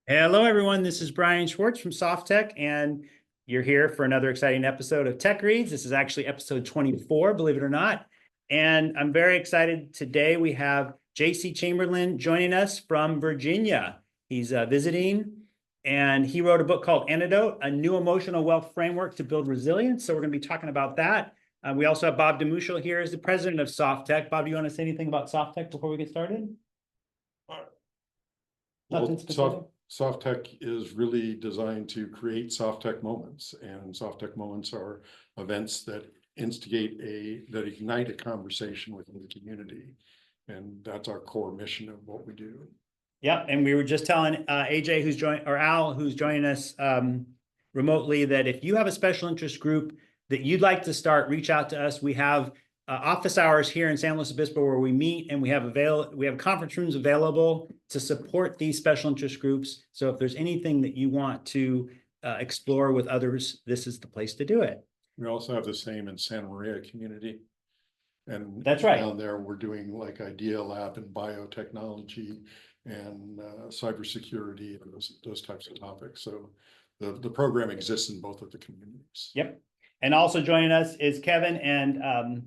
Hello, everyone. This is Brian Schwartz from SoftTech, and you're here for another exciting episode of Tech Reads. This is actually episode 24, believe it or not. And I'm very excited. Today we have JC Chamberlain joining us from Virginia. He's visiting, and he wrote a book called Antidote, a new emotional wealth framework to build resilience. So we're going to be talking about that. We also have Bob DeMuschel here as the president of SoftTech. Bob, do you want to say anything about SoftTech before we get started? Nothing specific? Soft tech is really designed to create soft tech moments, and soft tech moments are events that ignite a conversation within the community. And that's our core mission of what we do. Yep, and we were just telling AJ who's joined, or Al who's joining us remotely, that if you have a special interest group that you'd like to start, reach out to us. We have office hours here in San Luis Obispo where we meet, and we have conference rooms available to support these special interest groups. So if there's anything that you want to explore with others, this is the place to do it. We also have the same in Santa Maria community. And that's right. Down there, we're doing like Idea Lab and biotechnology and cybersecurity and those types of topics. So the program exists in both of the communities. Yep. And also joining us is Kevin and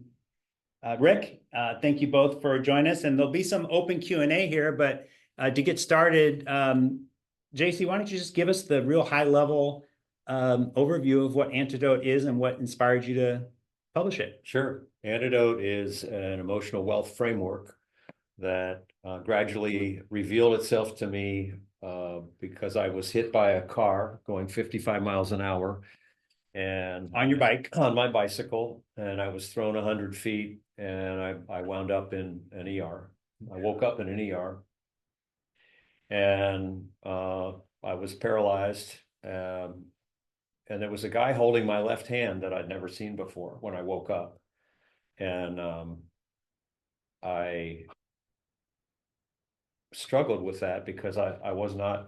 Rick. Thank you both for joining us. And there'll be some open Q&A here, but to get started, JC, why don't you just give us the real high level overview of what Antidote is and what inspired you to publish it? Sure. Antidote is an emotional wealth framework that gradually revealed itself to me because I was hit by a car going 55 miles an hour. And on your bike? On my bicycle, and I was thrown 100 feet, and I wound up in an ER. I woke up in an ER, and I was paralyzed. And there was a guy holding my left hand that I'd never seen before when I woke up. And I struggled with that because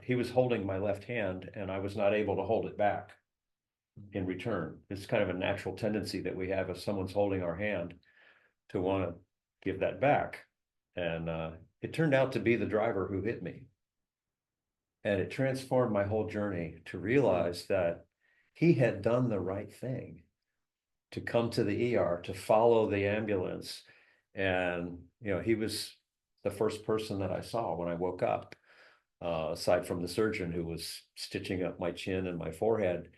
he was holding my left hand, and I was not able to hold it back in return. It's kind of a natural tendency that we have if someone's holding our hand to want to give that back. And it turned out to be the driver who hit me. And it transformed my whole journey to realize that he had done the right thing to come to the ER, to follow the ambulance. And, he was the first person that I saw when I woke up, aside from the surgeon who was stitching up my chin and my forehead.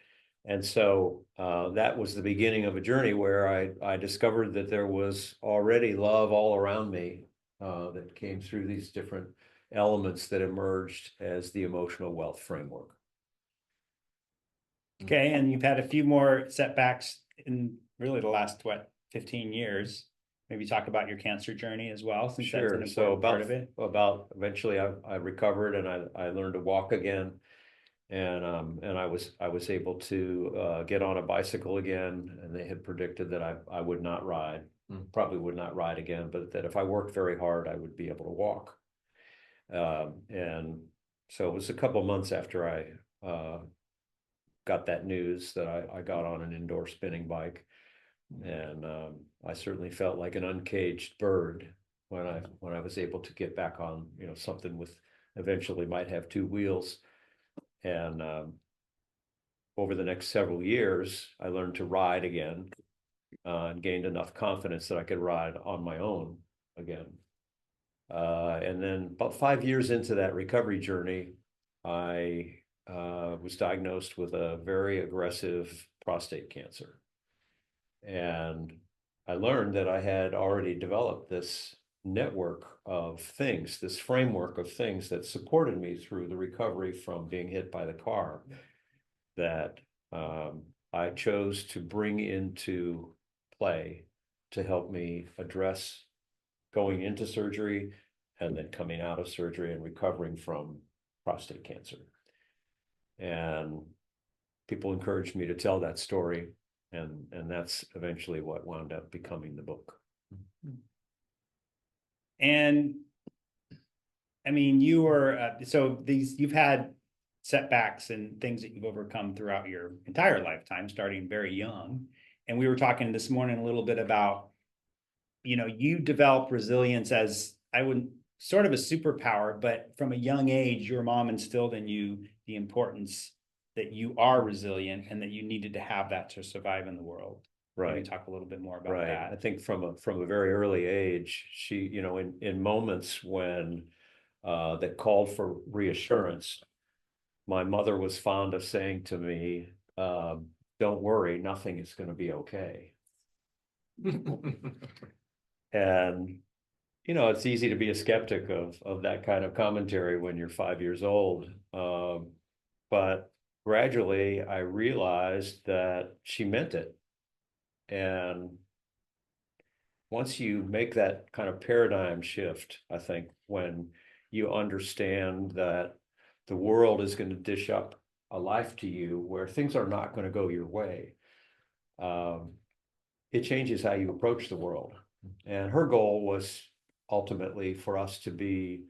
And so that was the beginning of a journey where I discovered that there was already love all around me that came through these different elements that emerged as the emotional wealth framework. Okay, and you've had a few more setbacks in really the last, 15 years. Maybe talk about your cancer journey as well, since Sure. That's an important part of it. About eventually I recovered, and I learned to walk again. And I was able to get on a bicycle again, and they had predicted that I would not ride, probably would not ride again, but that if I worked very hard, I would be able to walk. And so it was a couple of months after I got that news that I got on an indoor spinning bike, and I certainly felt like an uncaged bird when I was able to get back on something with eventually might have two wheels. And over the next several years, I learned to ride again and gained enough confidence that I could ride on my own again. And then about 5 years into that recovery journey, I was diagnosed with a very aggressive prostate cancer. And I learned that I had already developed this network of things, this framework of things that supported me through the recovery from being hit by the car, that I chose to bring into play to help me address going into surgery and then coming out of surgery and recovering from prostate cancer. And people encouraged me to tell that story, and that's eventually what wound up becoming the book. And I mean, you were you've had setbacks and things that you've overcome throughout your entire lifetime, starting very young. And we were talking this morning a little bit about, you developed resilience as, I wouldn't sort of a superpower, but from a young age, your mom instilled in you the importance that you are resilient and that you needed to have that to survive in the world. Maybe Right. talk a little bit more about Right. I that. think from a very early age, she, in moments when that called for reassurance, my mother was fond of saying to me, don't worry, nothing is going to be okay. And it's easy to be a skeptic of that kind of commentary when you're 5 years old. But gradually I realized that she meant it. And once you make that kind of paradigm shift, I think when you understand that the world is going to dish up a life to you where things are not going to go your way, it changes how you approach the world. And her goal was ultimately for us to be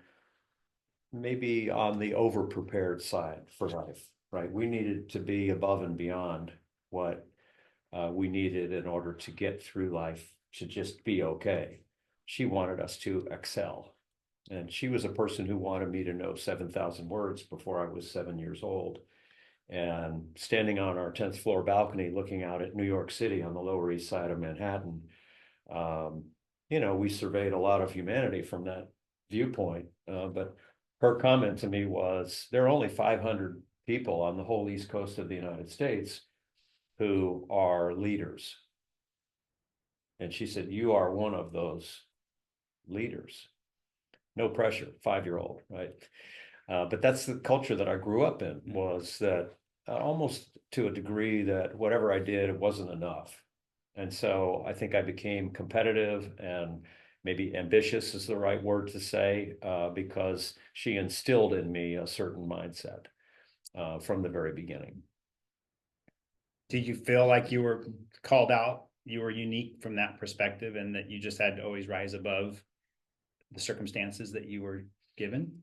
maybe on the over-prepared side for life, right? We needed to be above and beyond what we needed in order to get through life to just be okay. She wanted us to excel. And she was a person who wanted me to know 7,000 words before I was 7 years old. And standing on our 10th floor balcony, looking out at New York City on the Lower East Side of Manhattan, we surveyed a lot of humanity from that viewpoint. But her comment to me was, there are only 500 people on the whole East Coast of the United States who are leaders. And she said, you are one of those leaders. No pressure, 5-year-old, right? But that's the culture that I grew up in, was that almost to a degree that whatever I did, it wasn't enough. And so I think I became competitive, and maybe ambitious is the right word to say, because she instilled in me a certain mindset from the very beginning. Did you feel like you were called out, you were unique from that perspective, and that you just had to always rise above the circumstances that you were given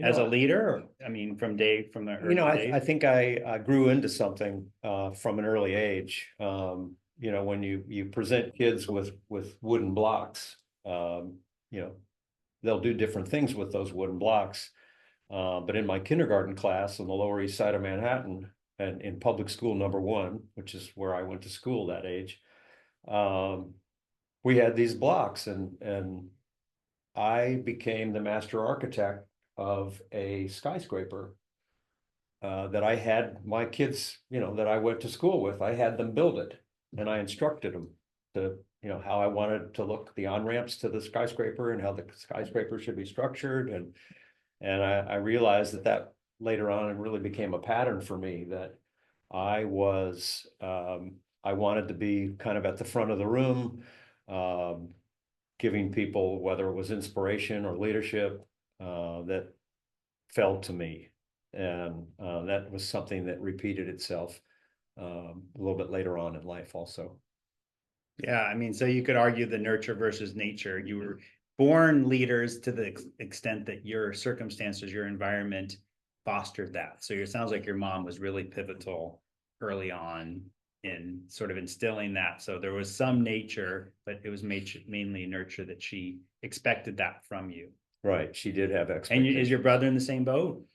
as a leader? Or, I mean, from the early days? I think I grew into something from an early age. When you present kids with wooden blocks, they'll do different things with those wooden blocks. But in my kindergarten class on the Lower East Side of Manhattan, and in public school #1, which is where I went to school that age, we had these blocks, and I became the master architect of a skyscraper that I had my kids, that I went to school with. I had them build it, and I instructed them to, how I wanted to look, the on-ramps to the skyscraper and how the skyscraper should be structured. And I realized that later on, it really became a pattern for me, that I wanted to be kind of at the front of the room, giving people, whether it was inspiration or leadership, that fell to me. And that was something that repeated itself a little bit later on in life also. Yeah, I mean, so you could argue the nurture versus nature. You were born leaders to the extent that your circumstances, your environment fostered that. So it sounds like your mom was really pivotal early on in sort of instilling that. So there was some nature, but it was mainly nurture, that she expected that from you. Right. She did have And expectations. is your brother in the same boat?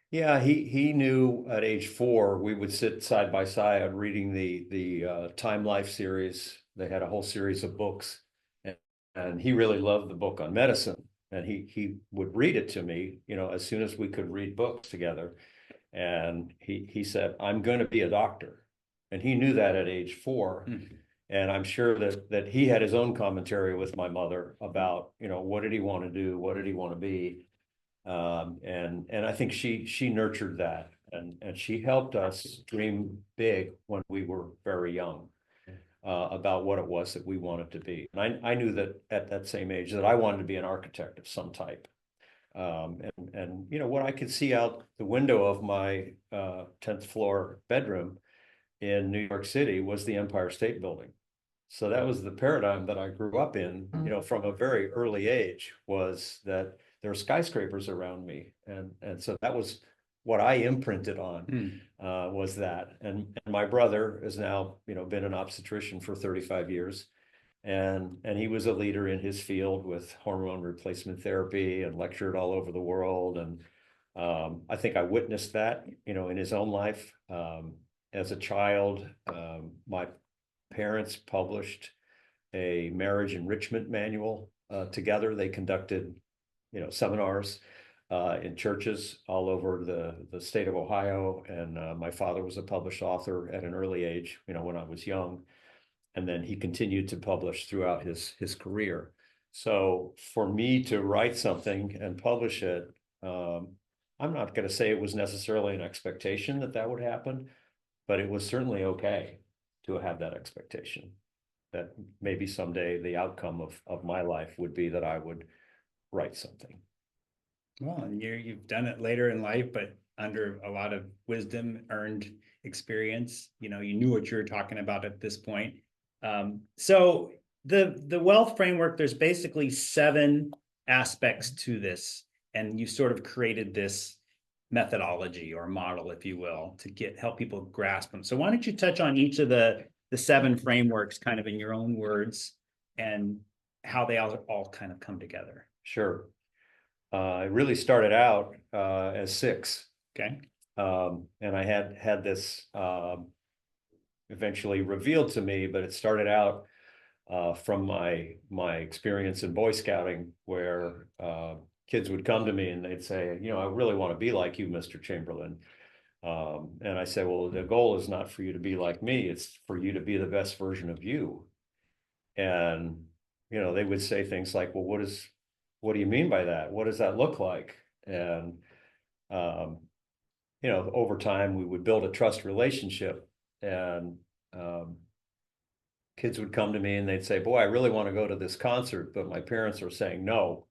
Yeah, he knew at age 4, we would sit side by side reading the Time Life series. They had a whole series of books, and he really loved the book on medicine. And he would read it to me, as soon as we could read books together. And he said, I'm going to be a doctor. And he knew that at age 4. Mm-hmm. And I'm sure that he had his own commentary with my mother about, what did he want to do? What did he want to be? And I think she nurtured that, and she helped us dream big when we were very young, about what it was that we wanted to be. And I knew that at that same age that I wanted to be an architect of some type. And what I could see out the window of my 10th floor bedroom in New York City was the Empire State Building. So that was the paradigm that I grew up in, from a very early age, was that there are skyscrapers around me. And so that was what I imprinted on, was that. And my brother has now, been an obstetrician for 35 years. And he was a leader in his field with hormone replacement therapy and lectured all over the world. And I think I witnessed that, in his own life. As a child, my parents published a marriage enrichment manual together. They conducted, seminars in churches all over the state of Ohio. And my father was a published author at an early age, when I was young. And then he continued to publish throughout his career. So for me to write something and publish it, I'm not going to say it was necessarily an expectation that would happen, but it was certainly okay to have that expectation that maybe someday the outcome of my life would be that I would write something. Well, and you've done it later in life, but under a lot of wisdom, earned experience. You knew what you were talking about at this point. So the wealth framework, there's basically 7 aspects to this, and you sort of created this methodology or model, if you will, to help people grasp them. So why don't you touch on each of the 7 frameworks kind of in your own words and how they all kind of come together? Sure. It really started out as 6. Okay. And I had this eventually revealed to me, but it started out from my experience in Boy Scouting, where kids would come to me and they'd say, I really want to be like you, Mr. Chamberlain. And I say, well, the goal is not for you to be like me, it's for you to be the best version of you. And they would say things like, well, what do you mean by that? What does that look like? And over time we would build a trust relationship, and kids would come to me and they'd say, boy, I really want to go to this concert, but my parents are saying no.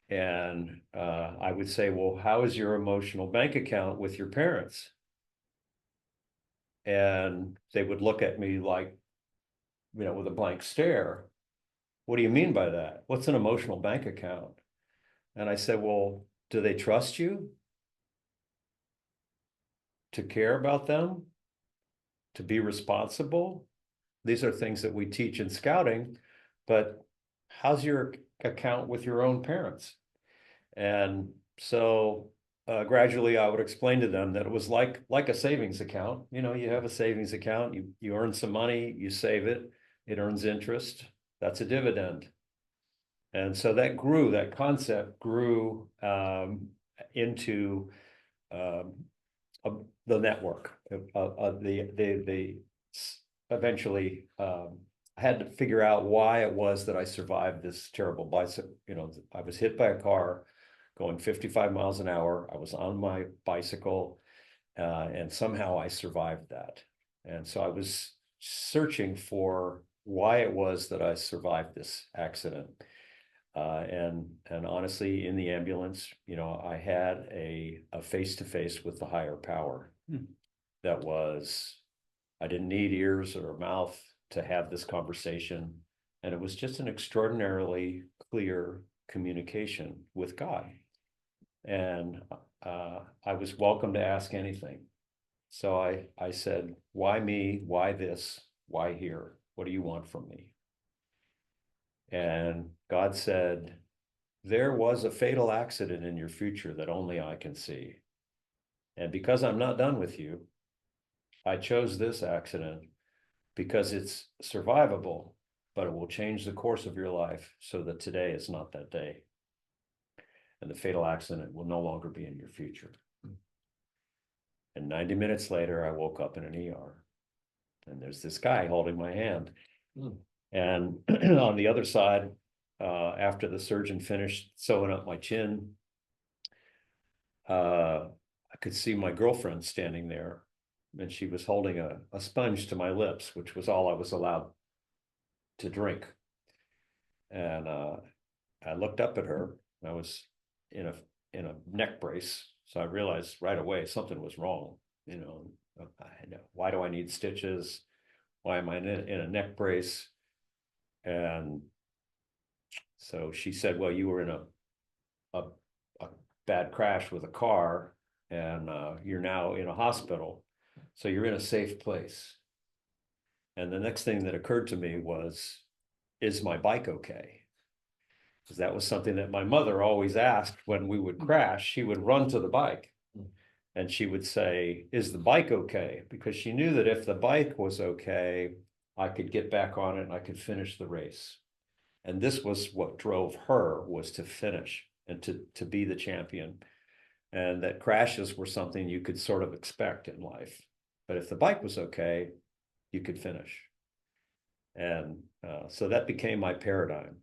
And I would say, well, how is your emotional bank account with your parents? And they would look at me like, with a blank stare. What do you mean by that? What's an emotional bank account? And I said, well, do they trust you to care about them, to be responsible? These are things that we teach in scouting, but how's your account with your own parents? And so gradually I would explain to them that it was like a savings account. You have a savings account, you earn some money, you save it, it earns interest. That's a dividend. And so that concept grew into the network. Eventually had to figure out why it was that I survived this terrible bicycle. I was hit by a car going 55 miles an hour. I was on my bicycle, and somehow I survived that. And so I was searching for why it was that I survived this accident. And honestly, in the ambulance, I had a face-to-face with the higher power. That was, I didn't need ears or a mouth to have this conversation. And it was just an extraordinarily clear communication with God. And I was welcome to ask anything. So I said, why me? Why this? Why here? What do you want from me? And God said, there was a fatal accident in your future that only I can see. And because I'm not done with you, I chose this accident because it's survivable, but it will change the course of your life so that today is not that day. And the fatal accident will no longer be in your future. And 90 minutes later, I woke up in an ER. And there's this guy holding my hand. And on the other side, after the surgeon finished sewing up my chin, I could see my girlfriend standing there, and she was holding a sponge to my lips, which was all I was allowed to drink. And I looked up at her. I was in a neck brace, so I realized right away something was wrong. Why do I need stitches? Why am I in a neck brace? And so she said, well, you were in a bad crash with a car, and you're now in a hospital, so you're in a safe place. And the next thing that occurred to me was, is my bike okay? Because that was something that my mother always asked when we would crash. She would run to the bike and she would say, is the bike okay? Because she knew that if the bike was okay, I could get back on it and I could finish the race. And this was what drove her, was to finish and to be the champion. And that crashes were something you could sort of expect in life. But if the bike was okay, you could finish. And so that became my paradigm.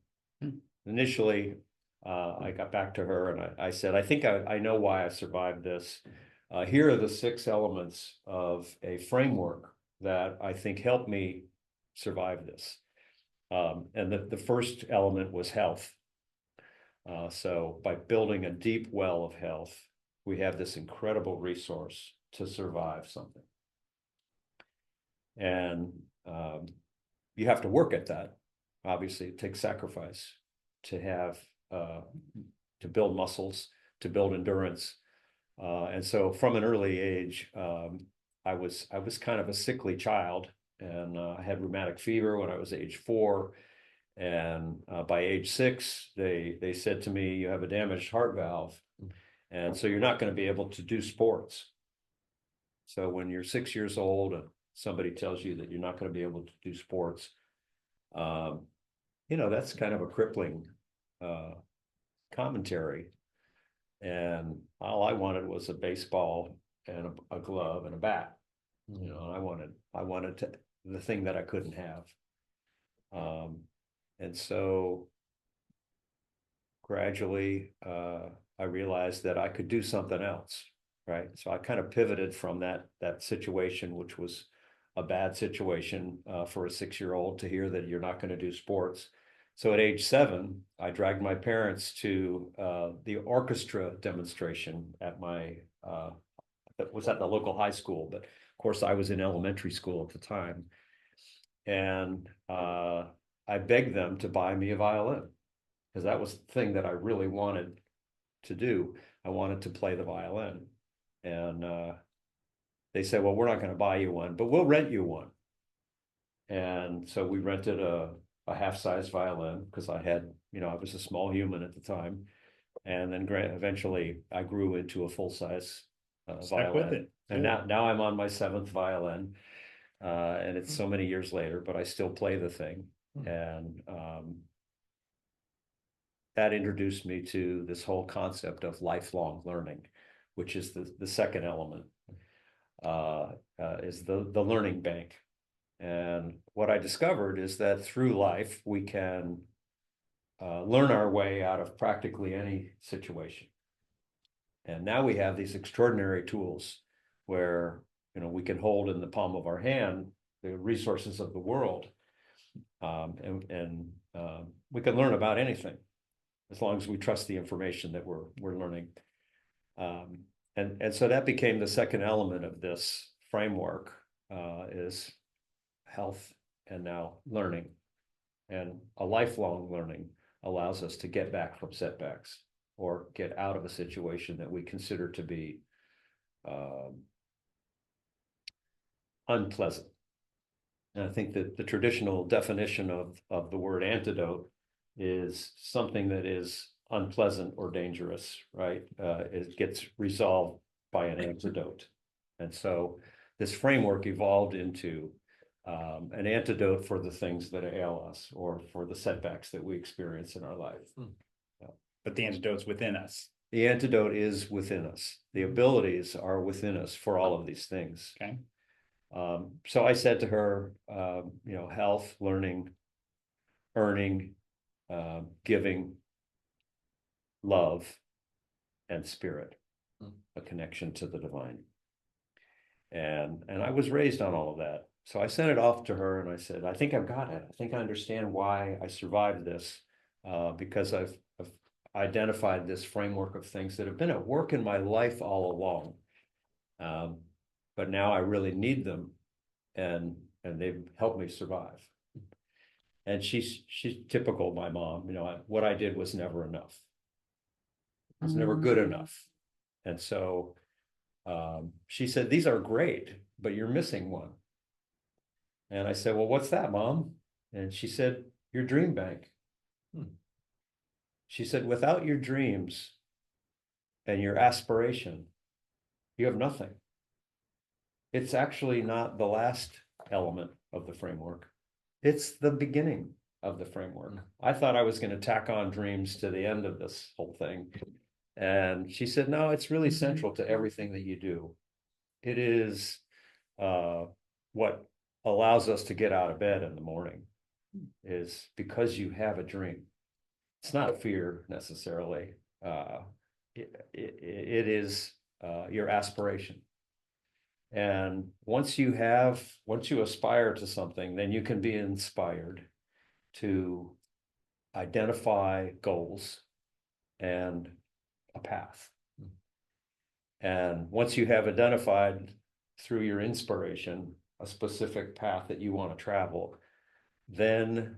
Initially, I got back to her and I said, I think I know why I survived this. Here are the 6 elements of a framework that I think helped me survive this. And the first element was health. So by building a deep well of health, we have this incredible resource to survive something. And you have to work at that. Obviously, it takes sacrifice to have to build muscles, to build endurance. And so from an early age, I was kind of a sickly child, and I had rheumatic fever when I was age 4. And by age 6, they said to me, you have a damaged heart valve. And so you're not going to be able to do sports. So when you're 6 years old and somebody tells you that you're not going to be able to do sports, that's kind of a crippling commentary. And all I wanted was a baseball and a glove and a bat. I wanted the thing that I couldn't have. And so gradually, I realized that I could do something else, right? So I kind of pivoted from that situation, which was a bad situation for a 6-year-old to hear that you're not going to do sports. So at age 7, I dragged my parents to the orchestra demonstration at that was at the local high school, but of course I was in elementary school at the time. And I begged them to buy me a violin, because that was the thing that I really wanted to do. I wanted to play the violin. And they said, well, we're not going to buy you one, but we'll rent you one. And so we rented a half-size violin, because I was a small human at the time. And then eventually I grew into a full-size violin. With it. And now I'm on my 7th violin. And it's so many years later, but I still play the thing. And that introduced me to this whole concept of lifelong learning, which is the second element, is the learning bank. And what I discovered is that through life, we can learn our way out of practically any situation. And now we have these extraordinary tools where, we can hold in the palm of our hand the resources of the world. And we can learn about anything as long as we trust the information that we're learning. And so that became the second element of this framework, is health and now learning. And a lifelong learning allows us to get back from setbacks or get out of a situation that we consider to be unpleasant. And I think that the traditional definition of the word antidote is something that is unpleasant or dangerous, right? It gets resolved by an antidote. And so this framework evolved into an antidote for the things that ail us or for the setbacks that we experience in our life. But the antidote's within us. The antidote is within us. The abilities are within us for all of these things. Okay. So I said to her, health, learning, earning, giving, love, and spirit, a connection to the divine. And I was raised on all of that. So I sent it off to her and I said, I think I've got it. I think I understand why I survived this, because I've identified this framework of things that have been at work in my life all along. But now I really need them, and they've helped me survive. And she's typical of my mom. What I did was never enough. It was never good enough. And so she said, these are great, but you're missing one. And I said, well, what's that, Mom? And she said, your dream bank. She said, without your dreams and your aspiration, you have nothing. It's actually not the last element of the framework. It's the beginning of the framework. I thought I was going to tack on dreams to the end of this whole thing. And she said, no, it's really central to everything that you do. It is what allows us to get out of bed in the morning, is because you have a dream. It's not fear necessarily. It is your aspiration. And once you aspire to something, then you can be inspired to identify goals and a path. And once you have identified through your inspiration a specific path that you want to travel, then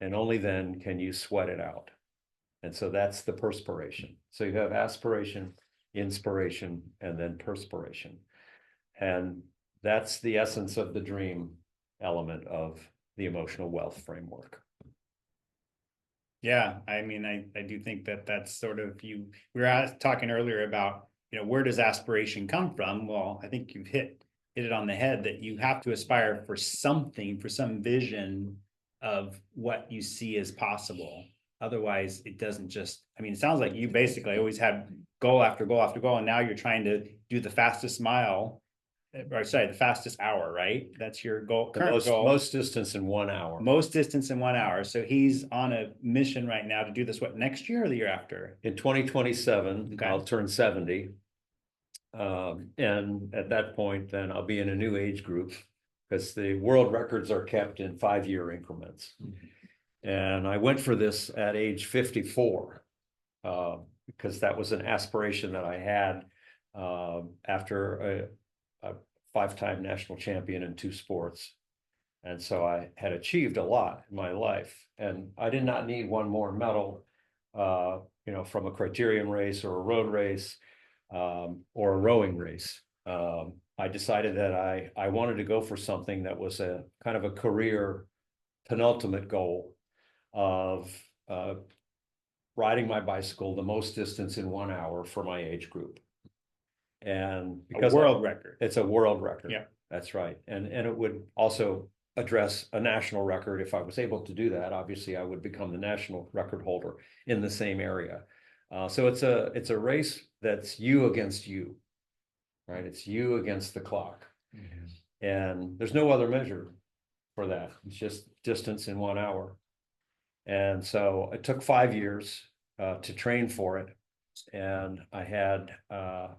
and only then can you sweat it out. And so that's the perspiration. So you have aspiration, inspiration, and then perspiration. And that's the essence of the dream element of the emotional wealth framework. Yeah, I mean, I do think that that's sort of we were talking earlier about, where does aspiration come from? Well, I think you've hit it on the head, that you have to aspire for something, for some vision of what you see as possible. Otherwise, it doesn't just, it sounds like you basically always had goal after goal after goal, and now you're trying to do the fastest mile, or sorry, the fastest hour, right? That's your goal, current goal. Most distance in 1 hour. Most distance in 1 hour. So he's on a mission right now to do this, what, next year or the year after? In 2027, Okay. I'll turn 70. And at that point, then I'll be in a new age group, because the world records are kept in 5-year increments. And I went for this at age 54, because that was an aspiration that I had after a 5-time national champion in 2 sports. And so I had achieved a lot in my life, and I did not need one more medal, from a criterium race or a road race, or a rowing race. I decided that I wanted to go for something that was a kind of a career penultimate goal of riding my bicycle the most distance in 1 hour for my age group. And because a world record. It's a world record. Yeah, that's right. And it would also address a national record. If I was able to do that, obviously I would become the national record holder in the same area. So it's a race that's you against you, right? It's you against the clock. And there's no other measure for that. It's just distance in 1 hour. And so it took 5 years to train for it. And I had,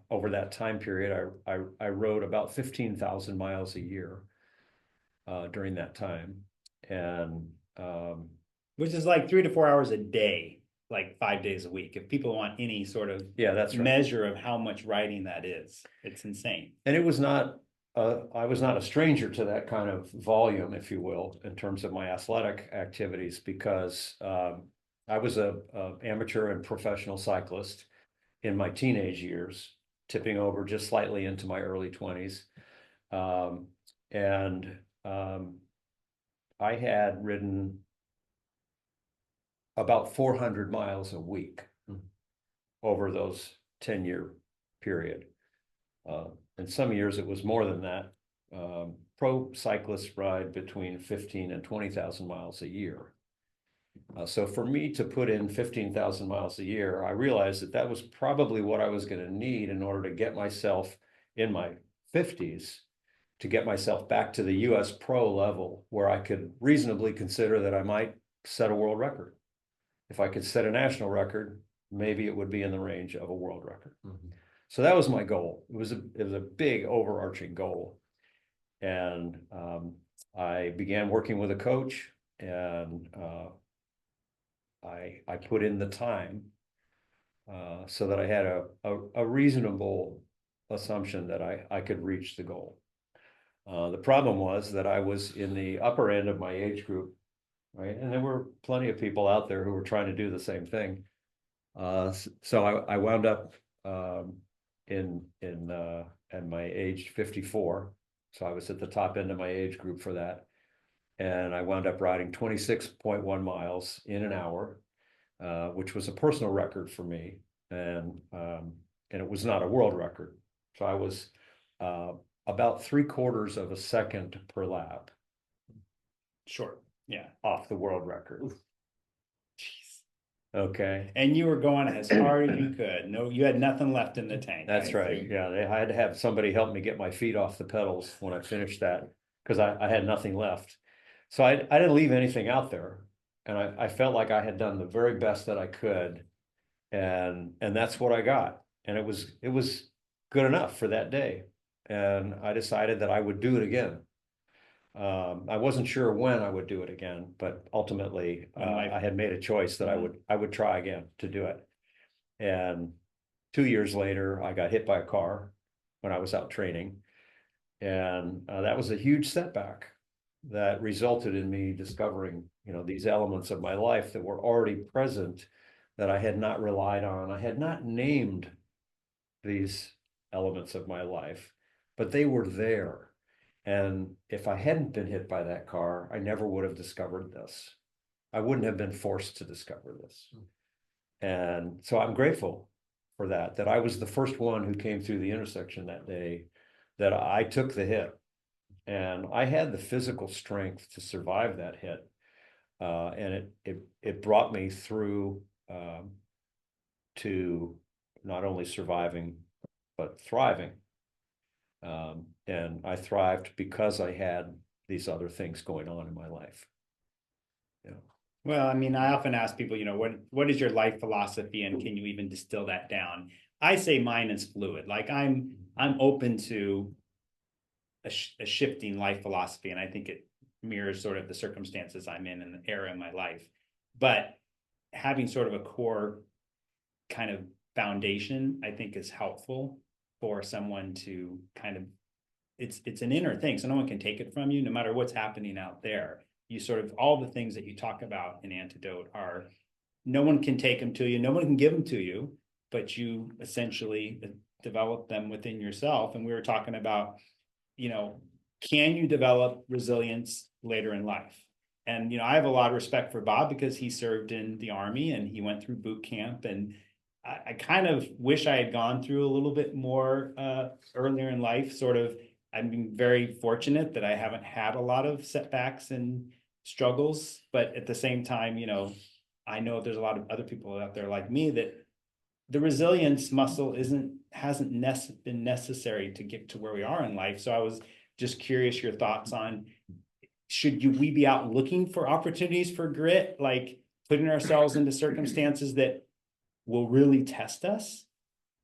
over that time period, I rode about 15,000 miles a year during that time. And which is like 3 to 4 hours a day, like 5 days a week. If people want any sort of that's right. measure of how much riding that is, it's insane. And it was not, I was not a stranger to that kind of volume, if you will, in terms of my athletic activities, because I was a amateur and professional cyclist in my teenage years, tipping over just slightly into my early 20s. I had ridden about 400 miles a week over those 10-year period. And some years it was more than that. Pro cyclists ride between 15 and 20,000 miles a year. So for me to put in 15,000 miles a year, I realized that was probably what I was going to need in order to get myself in my 50s, to get myself back to the US pro level, where I could reasonably consider that I might set a world record. If I could set a national record, maybe it would be in the range of a world record. So that was my goal. It was a big overarching goal. And I began working with a coach, and I put in the time so that I had a reasonable assumption that I could reach the goal. The problem was that I was in the upper end of my age group, right? And there were plenty of people out there who were trying to do the same thing. So I wound up at my age 54. So I was at the top end of my age group for that. And I wound up riding 26.1 miles in an hour, which was a personal record for me. And it was not a world record. So I was about 3/4 of a second per lap Sure. Yeah. off the world record. Jeez. Okay. And you were going as hard as you could. No, you had nothing left in the tank. That's right. Yeah, I had to have somebody help me get my feet off the pedals when I finished that because I had nothing left. So I didn't leave anything out there. And I felt like I had done the very best that I could. And that's what I got. And it was good enough for that day. And I decided that I would do it again. I wasn't sure when I would do it again, but ultimately I had made a choice that I would try again to do it. And 2 years later, I got hit by a car when I was out training. And that was a huge setback that resulted in me discovering, these elements of my life that were already present that I had not relied on. I had not named these elements of my life, but they were there. And if I hadn't been hit by that car, I never would have discovered this. I wouldn't have been forced to discover this. And so I'm grateful for that I was the first one who came through the intersection that day, that I took the hit. And I had the physical strength to survive that hit. And it brought me through to not only surviving, but thriving. And I thrived because I had these other things going on in my life. Well, I mean, I often ask people, what is your life philosophy, and can you even distill that down? I say mine is fluid. Like I'm open to a shifting life philosophy, and I think it mirrors sort of the circumstances I'm in and the era in my life. But having sort of a core kind of foundation, I think, is helpful for someone to kind of, it's an inner thing, so no one can take it from you, no matter what's happening out there. You sort of, all the things that you talk about in Antidote are, no one can take them to you, no one can give them to you, but you essentially develop them within yourself. And we were talking about, can you develop resilience later in life? And, I have a lot of respect for Bob because he served in the Army and he went through boot camp. And I kind of wish I had gone through a little bit more earlier in life. Sort of, I'm very fortunate that I haven't had a lot of setbacks and struggles, but at the same time, I know there's a lot of other people out there like me that the resilience muscle hasn't been necessary to get to where we are in life. So I was just curious your thoughts on, we be out looking for opportunities for grit, like putting ourselves into circumstances that will really test us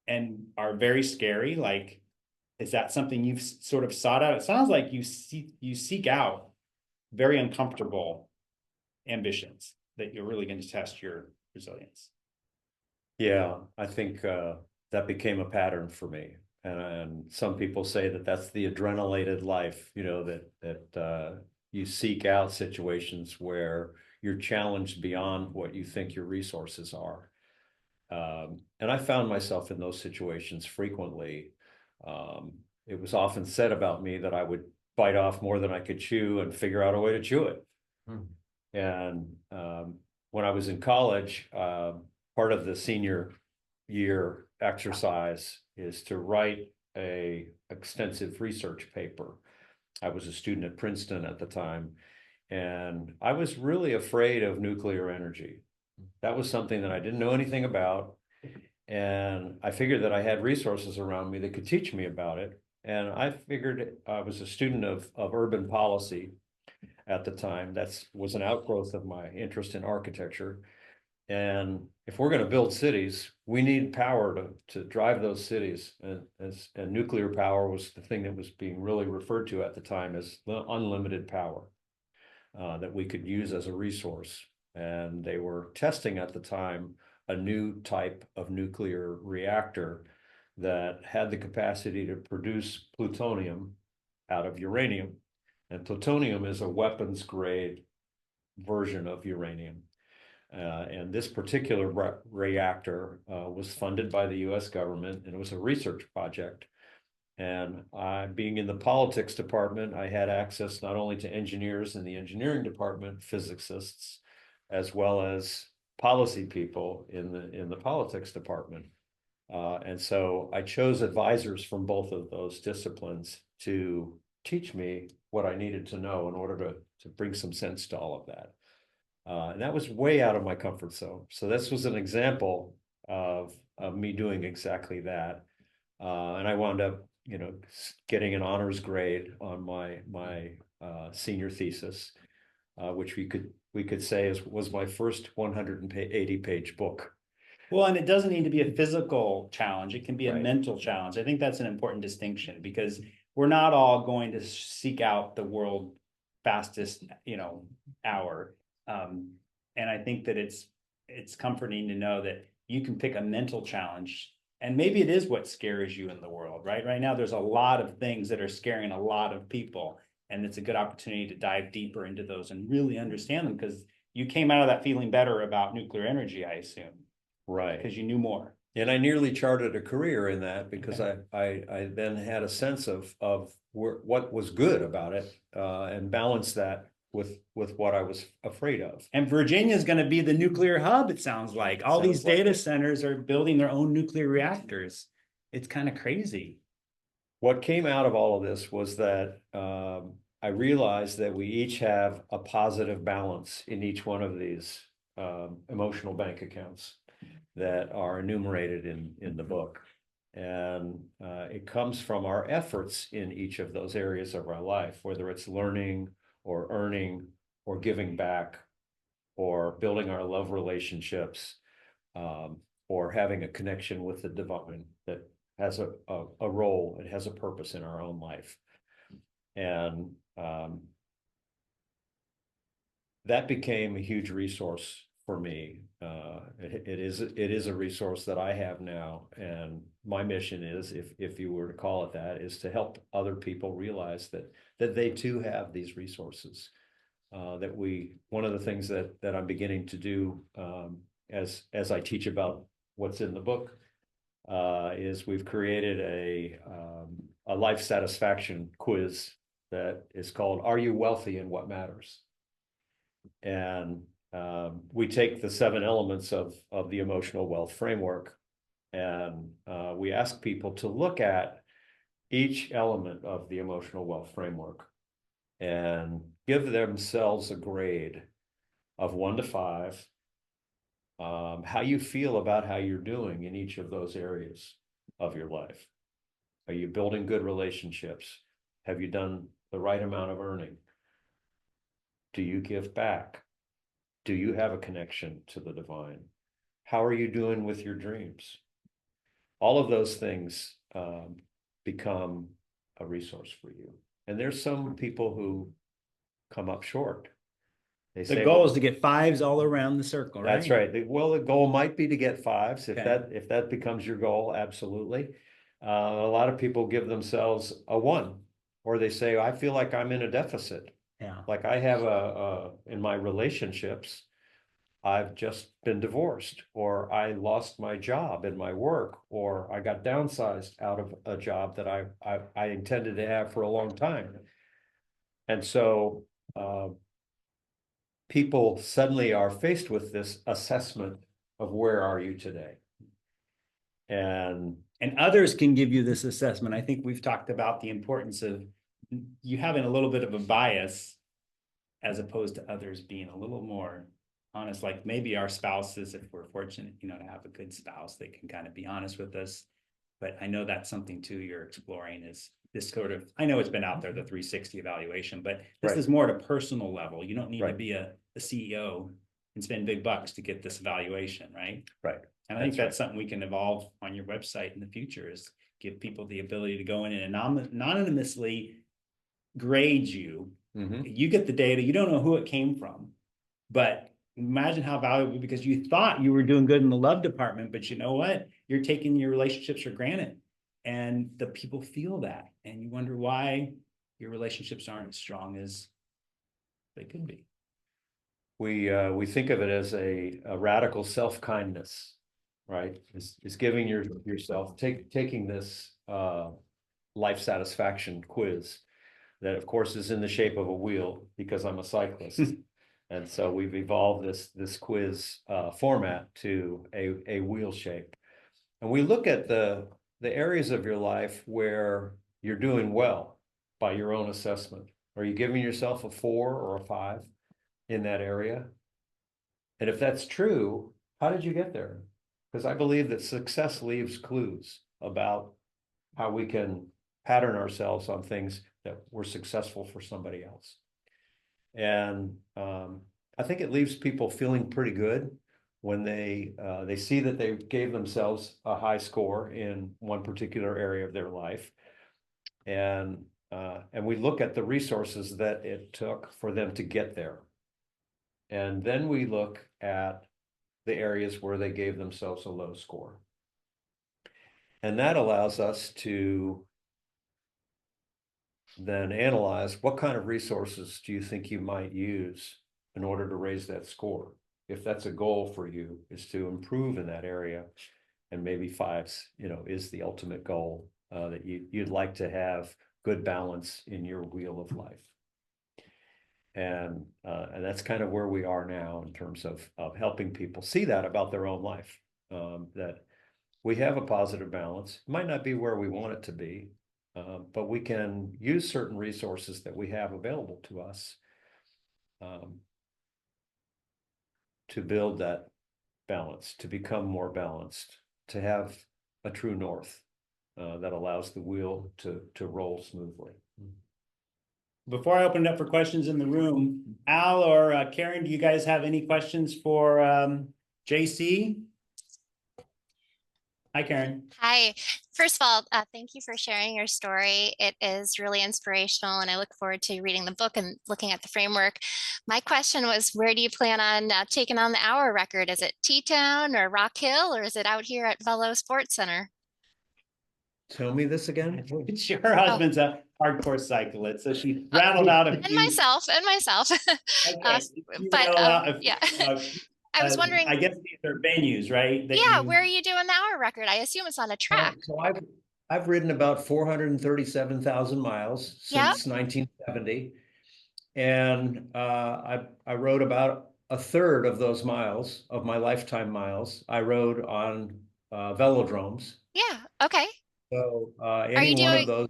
and are very scary? Like, is that something you've sort of sought out? It sounds like you seek out very uncomfortable ambitions that you're really going to test your resilience. Yeah, I think that became a pattern for me. And some people say that that's the adrenalated life, that you seek out situations where you're challenged beyond what you think your resources are. And I found myself in those situations frequently. It was often said about me that I would bite off more than I could chew and figure out a way to chew it. And when I was in college, part of the senior year exercise is to write a extensive research paper. I was a student at Princeton at the time, and I was really afraid of nuclear energy. That was something that I didn't know anything about. And I figured that I had resources around me that could teach me about it. And I figured, I was a student of urban policy at the time. That was an outgrowth of my interest in architecture. And if we're going to build cities, we need power to drive those cities. And nuclear power was the thing that was being really referred to at the time as unlimited power that we could use as a resource. And they were testing at the time a new type of nuclear reactor that had the capacity to produce plutonium out of uranium. And plutonium is a weapons grade version of uranium. And this particular reactor was funded by the US government, and it was a research project. And being in the politics department, I had access not only to engineers in the engineering department, physicists, as well as policy people in the politics department. And so I chose advisors from both of those disciplines to teach me what I needed to know in order to bring some sense to all of that. And that was way out of my comfort zone. So this was an example of me doing exactly that. And I wound up, getting an honors grade on my senior thesis, which we could say was my first 180-page book. Well, and it doesn't need to be a physical challenge. It can be a Right. mental challenge. I think that's an important distinction because we're not all going to seek out the world fastest, hour. And I think that it's comforting to know that you can pick a mental challenge, and maybe it is what scares you in the world, right? Right now, there's a lot of things that are scaring a lot of people, and it's a good opportunity to dive deeper into those and really understand them, because you came out of that feeling better about nuclear energy, I assume. Right. Because you knew more. And I nearly charted a career in that because I then had a sense of what was good about it, and balanced that with what I was afraid of. And Virginia is going to be the nuclear hub, it sounds like. All these Sounds like data it. centers are building their own nuclear reactors. It's kind of crazy. What came out of all of this was that I realized that we each have a positive balance in each one of these emotional bank accounts that are enumerated in the book. And it comes from our efforts in each of those areas of our life, whether it's learning or earning or giving back or building our love relationships, or having a connection with the divine that has a role, it has a purpose in our own life. And that became a huge resource for me. It is a resource that I have now, and my mission is, if you were to call it that, is to help other people realize that they too have these resources. One of the things that I'm beginning to do, as I teach about what's in the book, is we've created a life satisfaction quiz that is called "Are You Wealthy and What Matters?" And we take the 7 elements of the Emotional Wealth Framework, and we ask people to look at each element of the Emotional Wealth Framework and give themselves a grade of 1 to 5, how you feel about how you're doing in each of those areas of your life. Are you building good relationships? Have you done the right amount of earning? Do you give back? Do you have a connection to the divine? How are you doing with your dreams? All of those things become a resource for you. And there's some people who come up short. The goal is to get 5s all around the circle, right? That's right. Well, the goal might be to get 5s if Okay. if that becomes your goal. Absolutely. A lot of people give themselves a 1, or they say, I feel like I'm in a deficit. Yeah. Like I have in my relationships, I've just been divorced, or I lost my job in my work, or I got downsized out of a job that I intended to have for a long time. And so people suddenly are faced with this assessment of where are you today? And others can give you this assessment. I think we've talked about the importance of you having a little bit of a bias as opposed to others being a little more honest. Like maybe our spouses, if we're fortunate, to have a good spouse, they can kind of be honest with us. But I know that's something too you're exploring, is this sort of, I know it's been out there, the 360 evaluation, but this Right. is more at a personal level. You don't need to Right. be a CEO and spend big bucks to get this evaluation, right? Right. And I think that's something we can evolve on your website in the future, is give people the ability to go in and anonymously grade you. Mhm. You get the data, you don't know who it came from, but imagine how valuable, because you thought you were doing good in the love department, but you know what? You're taking your relationships for granted, and the people feel that, and you wonder why your relationships aren't as strong as they could be. We think of it as a radical self-kindness, right? Is giving yourself taking this life satisfaction quiz that, of course, is in the shape of a wheel because I'm a cyclist. And so we've evolved this quiz format to a wheel shape. And we look at the areas of your life where you're doing well by your own assessment. Are you giving yourself a 4 or a 5 in that area? And if that's true, how did you get there? Because I believe that success leaves clues about how we can pattern ourselves on things that were successful for somebody else. And I think it leaves people feeling pretty good when they see that they gave themselves a high score in one particular area of their life. And we look at the resources that it took for them to get there. And then we look at the areas where they gave themselves a low score. And that allows us to then analyze what kind of resources do you think you might use in order to raise that score. If that's a goal for you, is to improve in that area, and maybe 5's, is the ultimate goal, that you'd like to have good balance in your wheel of life. And that's kind of where we are now in terms of helping people see that about their own life, that we have a positive balance. It might not be where we want it to be, but we can use certain resources that we have available to us to build that balance, to become more balanced, to have a true north that allows the wheel to roll smoothly. Before I open it up for questions in the room, Al or Karen, do you guys have any questions for JC? Hi, Karen. Hi. First of all, thank you for sharing your story. It is really inspirational, and I look forward to reading the book and looking at the framework. My question was, where do you plan on taking on the hour record? Is it T-Town or Rock Hill, or is it out here at Velo Sports Center? Tell me this again. Her husband's a hardcore cyclist, so she rattled out a And few. myself. Okay. Yeah. I was wondering. I guess these are venues, right? Yeah, where are you doing the hour record? I assume it's on a track. So I've ridden about 437,000 miles since 1970. And I rode about a third of those miles, of my lifetime miles, I rode on velodromes. Yeah, okay. So Are any you one doing, of those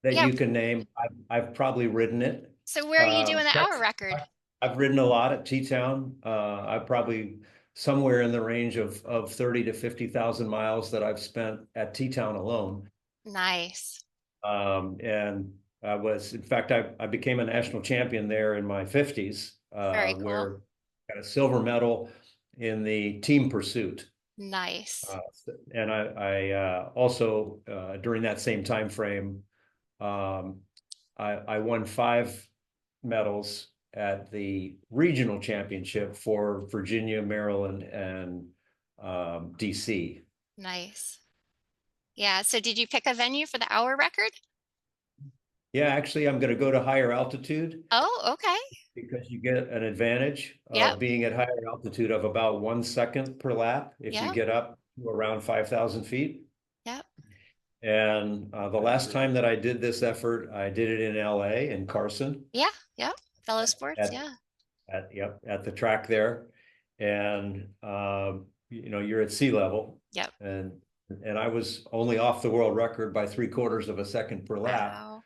that yeah, you can name, I've probably ridden it. so where are you doing the hour record? I've ridden a lot at T-Town. I've probably somewhere in the range of 30 to 50,000 miles that I've spent at T-Town alone. Nice. And I was, in fact, I became a national champion there in my 50s, Very cool. where I got a silver medal in the team pursuit. Nice. And I also, during that same time frame, I won 5 medals at the regional championship for Virginia, Maryland, and DC. Nice. Yeah. So did you pick a venue for the hour record? Yeah, actually, I'm going to go to higher altitude. Oh, okay. Because you get an advantage Yep. of being at higher altitude of about 1 second per lap if you Yep. get up to around 5,000 feet. Yep. And the last time that I did this effort, I did it in LA, in Carson. Yeah. Yep. Velo Sports. Yeah. At the track there. And you're at sea level. Yep. And I was only off the world record by 3/4 of a second per lap. Wow.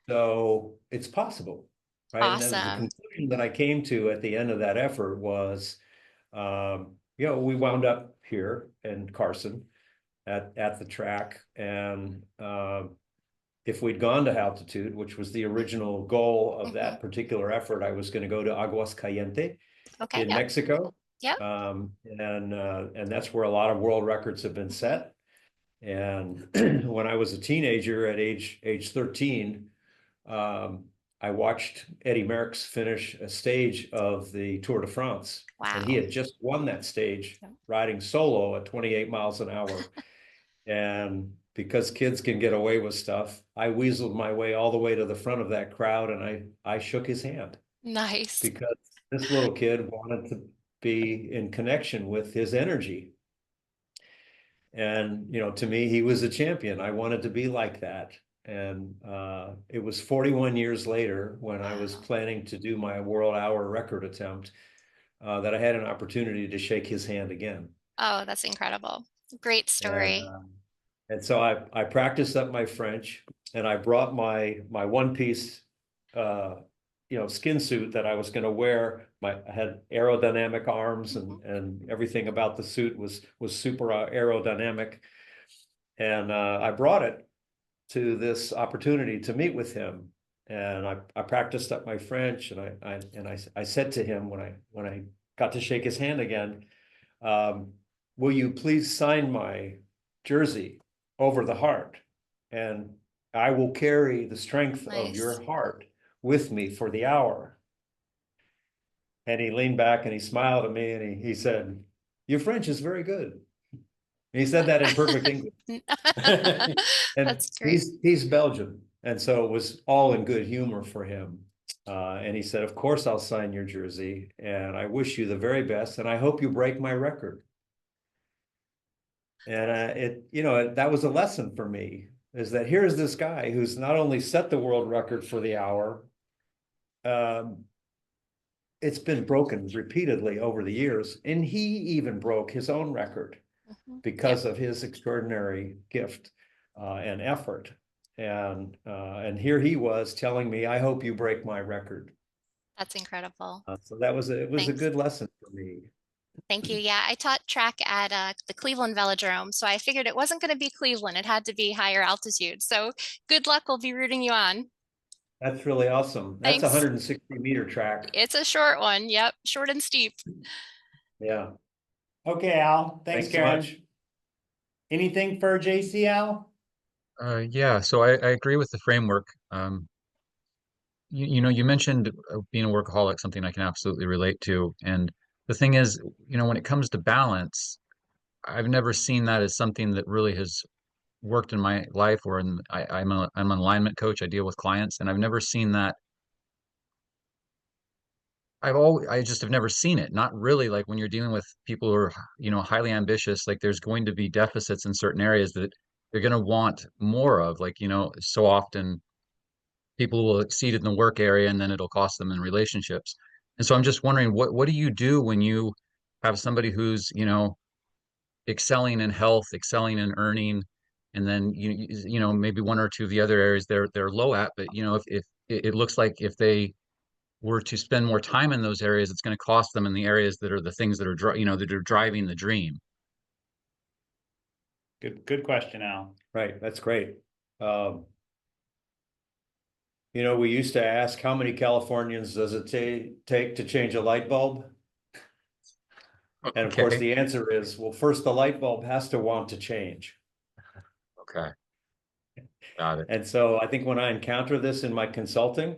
So it's possible, right? Awesome. And the conclusion that I came to at the end of that effort was, we wound up here in Carson at the track. And if we'd gone to altitude, which was the original goal of that particular effort, I was going to go to Aguascalientes in Mexico. Yep. And that's where a lot of world records have been set. And when I was a teenager at age 13, I watched Eddie Merckx finish a stage of the Tour de France. Wow. And he had just won that stage riding solo at 28 miles an hour. And because kids can get away with stuff, I weaseled my way all the way to the front of that crowd, and I shook his hand. Nice. Because this little kid wanted to be in connection with his energy. And, to me, he was a champion. I wanted to be like that. And it was 41 years later when I was Wow. planning to do my world hour record attempt that I had an opportunity to shake his hand again. Oh, that's incredible. Great And story. so I practiced up my French, and I brought my one piece skin suit that I was going to wear. I had aerodynamic arms, and everything about the suit was super aerodynamic. And I brought it to this opportunity to meet with him. And I practiced up my French, and I said to him when I got to shake his hand again, will you please sign my jersey over the heart? And I will carry the strength of Nice. your heart with me for the hour. And he leaned back and he smiled at me, and he said, your French is very good. And he said that in perfect English. And That's great. he's Belgian. And so it was all in good humor for him. And he said, of course, I'll sign your jersey, and I wish you the very best, and I hope you break my record. And that was a lesson for me, is that here's this guy who's not only set the world record for the hour, it's been broken repeatedly over the years, and he even broke his own record because of his extraordinary gift and effort. And here he was telling me, I hope you break my record. That's incredible. So it was a Thanks. good lesson for me. Thank you. Yeah, I taught track at the Cleveland Velodrome, so I figured it wasn't going to be Cleveland. It had to be higher altitude. So good luck. We'll be rooting you on. That's really awesome. That's a Thanks. 160-meter track. It's a short one. Yep, short and steep. Yeah. Okay, Al. Thanks, so Karen. much. Anything for JC, Al? Yeah, so I agree with the framework. You mentioned being a workaholic, something I can absolutely relate to. And the thing is, when it comes to balance, I've never seen that as something that really has worked in my life. Or I'm an alignment coach. I deal with clients, and I've never seen that. I just have never seen it. Not really. Like when you're dealing with people who are, highly ambitious, like there's going to be deficits in certain areas that they're going to want more of. Like, so often people will exceed in the work area, and then it'll cost them in relationships. And so I'm just wondering, what do you do when you have somebody who's, excelling in health, excelling in earning, and then maybe one or two of the other areas they're low at, but if it looks like if they were to spend more time in those areas, it's going to cost them in the areas that are the things that are that are driving the dream. Good question, Al. Right. That's great. We used to ask, how many Californians does it take to change a light bulb? And of course, Okay. the answer is, well, first the light bulb has to want to change. Okay. Got it. And so I think when I encounter this in my consulting,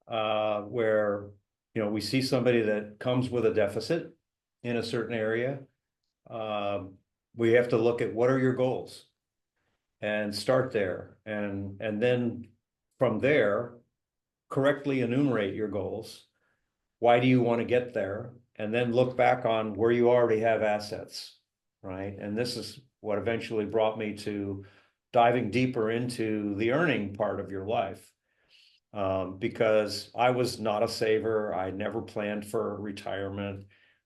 where, we see somebody that comes with a deficit in a certain area, we have to look at what are your goals and start there. And then from there, correctly enumerate your goals. Why do you want to get there? And then look back on where you already have assets, right? And this is what eventually brought me to diving deeper into the earning part of your life. Because I was not a saver. I never planned for retirement.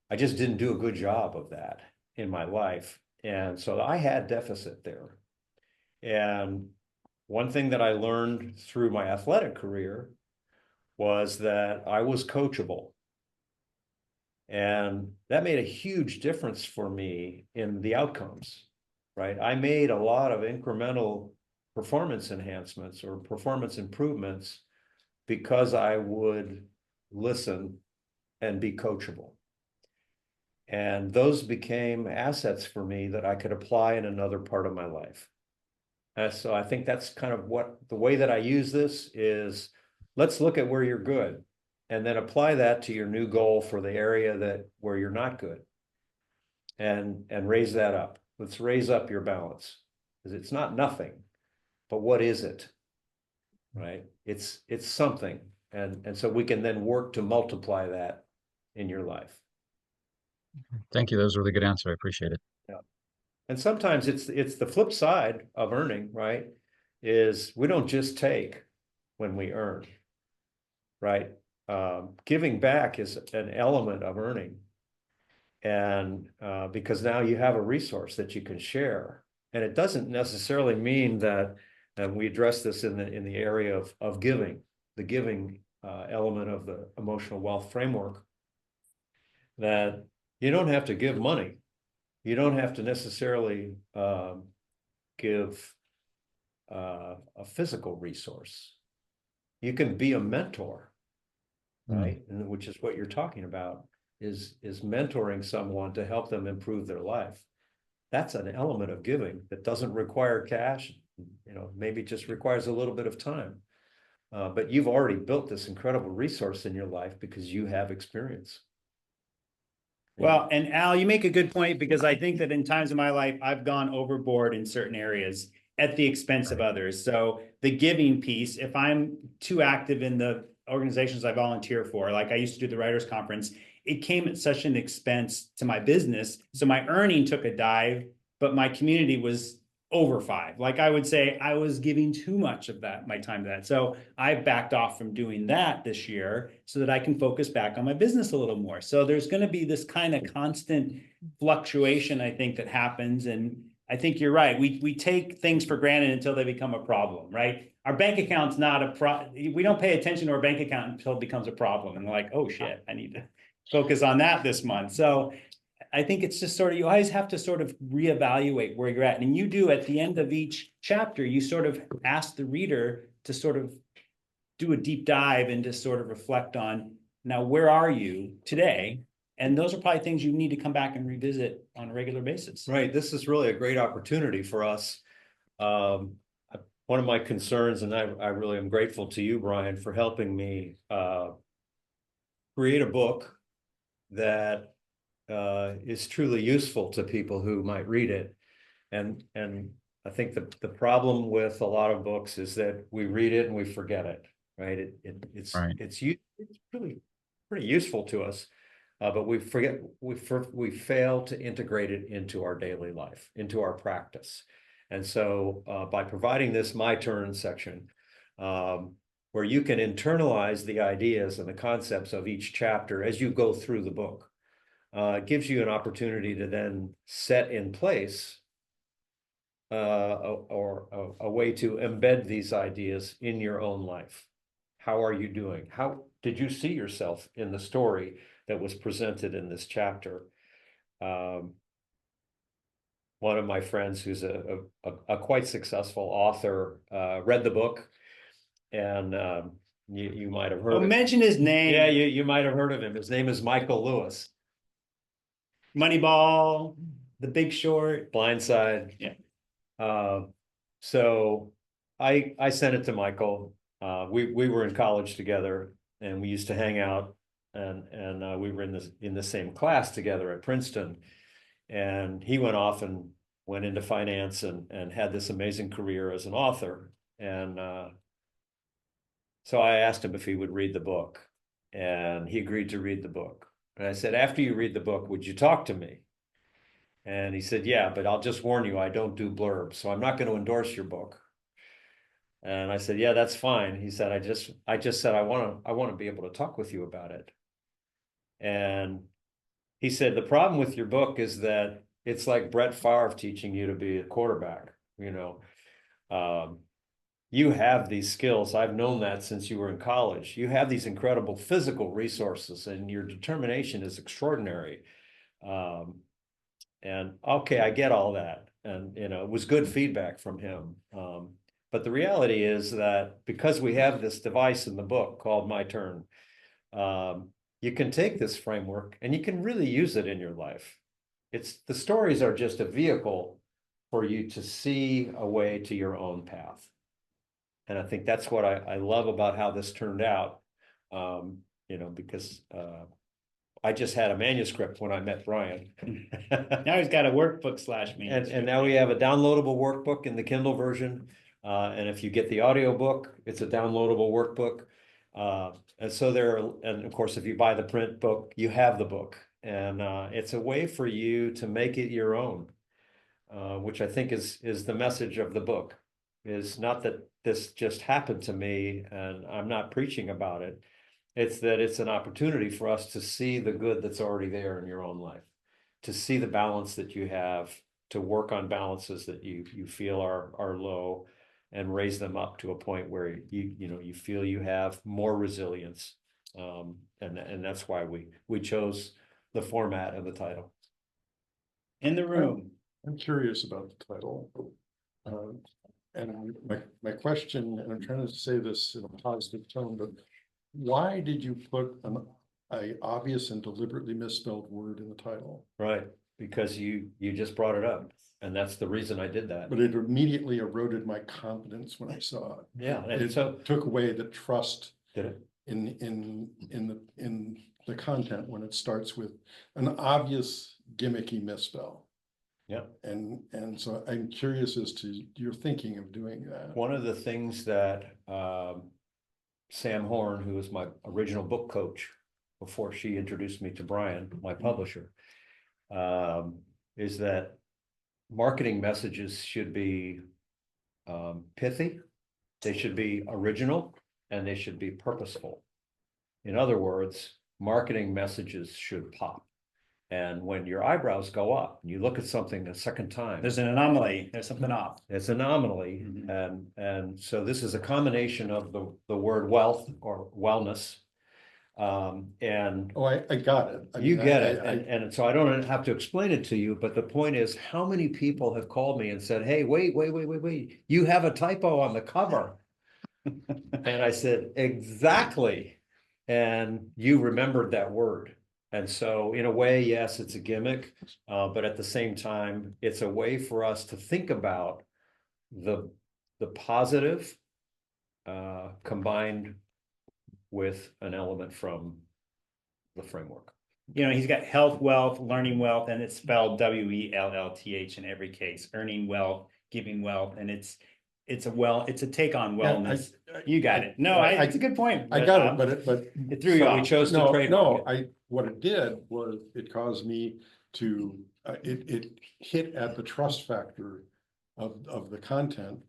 I just didn't do a good job of that in my life. And so I had deficit there. And one thing that I learned through my athletic career was that I was coachable. And that made a huge difference for me in the outcomes, right? I made a lot of incremental performance enhancements or performance improvements because I would listen and be coachable. And those became assets for me that I could apply in another part of my life. And so I think that's kind of the way that I use this is, let's look at where you're good and then apply that to your new goal for the area where you're not good, and raise that up. Let's raise up your balance, because it's not nothing, but what is it, right? It's something. And so we can then work to multiply that in your life. Thank you. That was a really good answer. I appreciate it. Yeah. And sometimes it's the flip side of earning, right? is we don't just take when we earn, right? Giving back is an element of earning. And because now you have a resource that you can share. And it doesn't necessarily mean that, and we address this in the area of giving, the giving element of the emotional wealth framework, that you don't have to give money. You don't have to necessarily give a physical resource. You can be a mentor, right? And which is what you're talking about, is mentoring someone to help them improve their life. That's an element of giving that doesn't require cash, maybe just requires a little bit of time. But you've already built this incredible resource in your life because you have experience. Well, and Al, you make a good point, because I think that in times of my life, I've gone overboard in certain areas at the expense of others. So the giving piece, if I'm too active in the organizations I volunteer for, like I used to do the writers conference, it came at such an expense to my business. So my earning took a dive, but my community was over 5. Like I would say I was giving too much of my time to that. So I backed off from doing that this year so that I can focus back on my business a little more. So there's going to be this kind of constant fluctuation, I think, that happens. And I think you're right. We take things for granted until they become a problem, right? Our bank account's not a we don't pay attention to our bank account until it becomes a problem. And we're like, oh shit, I need to focus on that this month. So I think it's just sort of, you always have to sort of reevaluate where you're at. And you do at the end of each chapter, you sort of ask the reader to sort of do a deep dive and just sort of reflect on, now, where are you today? And those are probably things you need to come back and revisit on a regular basis. Right. This is really a great opportunity for us. One of my concerns, and I really am grateful to you, Brian, for helping me create a book that is truly useful to people who might read it. And I think the problem with a lot of books is that we read it and we forget it, right? It's really pretty useful to us, but we fail to integrate it into our daily life, into our practice. And so by providing this My Turn section, where you can internalize the ideas and the concepts of each chapter as you go through the book, it gives you an opportunity to then set in place a way to embed these ideas in your own life. How are you doing? How did you see yourself in the story that was presented in this chapter? One of my friends, who's a quite successful author, read the book, and you might have heard of him. Mention his name. Yeah, you might have heard of him. His name is Michael Lewis. Moneyball, The Big Short, Blindside. Yeah. So I sent it to Michael. We were in college together, and we used to hang out, and we were in the same class together at Princeton. And he went off and went into finance and had this amazing career as an author. And so I asked him if he would read the book, and he agreed to read the book. And I said, after you read the book, would you talk to me? And he said, yeah, but I'll just warn you, I don't do blurbs, so I'm not going to endorse your book. And I said, yeah, that's fine. He said, I just said, I want to be able to talk with you about it. And he said, the problem with your book is that it's like Brett Favre teaching you to be a quarterback. You have these skills. I've known that since you were in college. You have these incredible physical resources, and your determination is extraordinary. And okay, I get all that. And, it was good feedback from him. But the reality is that because we have this device in the book called My Turn, you can take this framework and you can really use it in your life. The stories are just a vehicle for you to see a way to your own path. And I think that's what I love about how this turned out, because I just had a manuscript when I met Brian. Now he's got a workbook / manuscript. And now we have a downloadable workbook in the Kindle version. And if you get the audiobook, it's a downloadable workbook. And so and of course, if you buy the print book, you have the book. And it's a way for you to make it your own, which I think is the message of the book. is not that this just happened to me and I'm not preaching about it. It's that it's an opportunity for us to see the good that's already there in your own life, to see the balance that you have, to work on balances that you feel are low, and raise them up to a point where you feel you have more resilience. And that's why we chose the format of the title. In the room. I'm curious about the title. And my question, and I'm trying to say this in a positive tone, but why did you put a obvious and deliberately misspelled word in the title? Right, because you just brought it up, and that's the reason I did that. But it immediately eroded my confidence when I saw it. Yeah, and It so took away the trust did it. in the content when it starts with an obvious gimmicky misspell. Yeah. And so I'm curious as to your thinking of doing that. One of the things that Sam Horn, who was my original book coach before she introduced me to Brian, my publisher, is that marketing messages should be pithy, they should be original, and they should be purposeful. In other words, marketing messages should pop. And when your eyebrows go up and you look at something a second time, There's an anomaly. There's something off. it's an anomaly. And so this is a combination of the word wealth or wellness. And Oh, I got it. I you mean, get it. And so I don't have to explain it to you, but the point is, how many people have called me and said, hey, wait, you have a typo on the cover. And I said, exactly. And you remembered that word. And so in a way, yes, it's a gimmick, but at the same time, it's a way for us to think about the positive combined with an element from the framework. You know, he's got health, wealth, learning wealth, and it's spelled WELLTH in every case, earning wealth, giving wealth, and it's a take on wellness. You got it. No, it's a good point. I got it, but it threw you off. We chose to no, trademark it. what it did was it caused me to, it hit at the trust factor of the content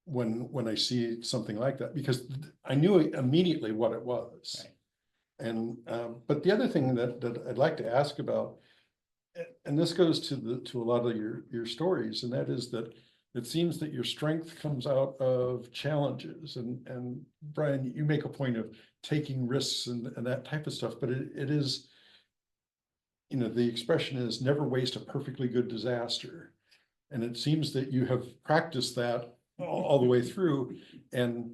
when I see something like that, because I knew immediately what it was. Right. And, but the other thing that I'd like to ask about, and this goes to a lot of your stories, and that is that it seems that your strength comes out of challenges, and Brian, you make a point of taking risks and that type of stuff, but it is, you know, the expression is never waste a perfectly good disaster. And it seems that you have practiced that all the way through, and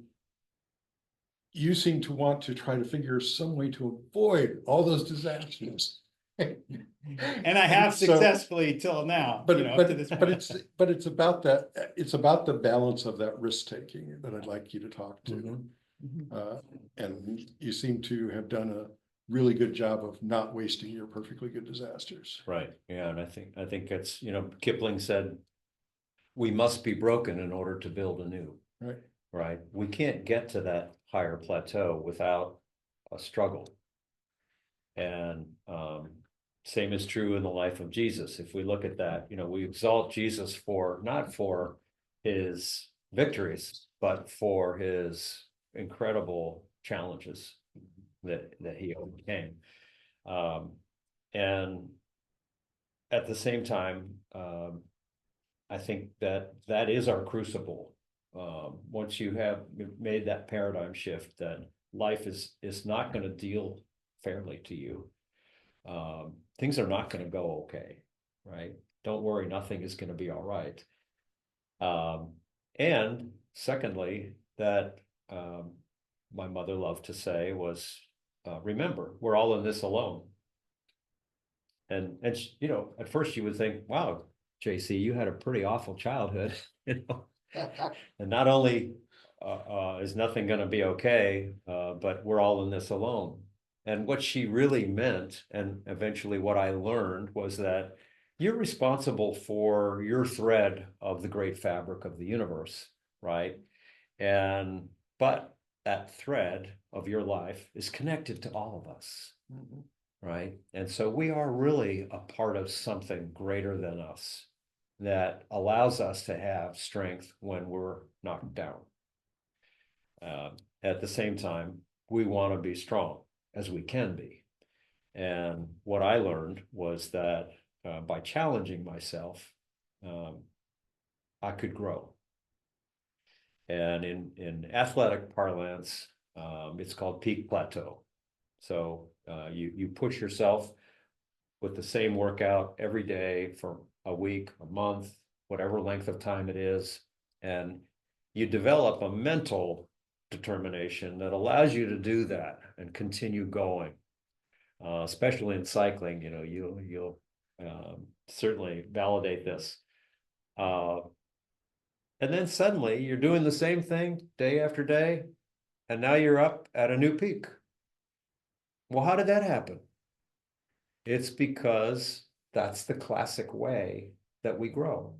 you seem to want to try to figure some way to avoid all those disasters. And I have successfully till now. But, you know, but, up to this point. but it's about that, it's about the balance of that risk taking that I'd like you to talk to. And you seem to have done a really good job of not wasting your perfectly good disasters. Right. Yeah. And I think it's, you know, Kipling said, we must be broken in order to build anew. Right. Right. We can't get to that higher plateau without a struggle. And same is true in the life of Jesus. If we look at that, you know, we exalt Jesus not for his victories, but for his incredible challenges that he overcame. And at the same time, I think that is our crucible. Once you have made that paradigm shift, that life is not going to deal fairly to you. Things are not going to go okay, right? Don't worry, nothing is going to be all right. And secondly, that my mother loved to say was, remember, we're all in this alone. And you know, at first you would think, wow, JC, you had a pretty awful childhood, you know. And not only is nothing going to be okay, but we're all in this alone. And what she really meant, and eventually what I learned, was that you're responsible for your thread of the great fabric of the universe, right? But that thread of your life is connected to all of us, right? And so we are really a part of something greater than us. that allows us to have strength when we're knocked down. At the same time, we want to be strong as we can be. And what I learned was that by challenging myself, I could grow. And in athletic parlance, it's called peak plateau. So you push yourself with the same workout every day for a week, a month, whatever length of time it is, and you develop a mental determination that allows you to do that and continue going. Especially in cycling, you know, you'll certainly validate this. And then suddenly you're doing the same thing day after day, and now you're up at a new peak. Well, how did that happen? It's because that's the classic way that we grow.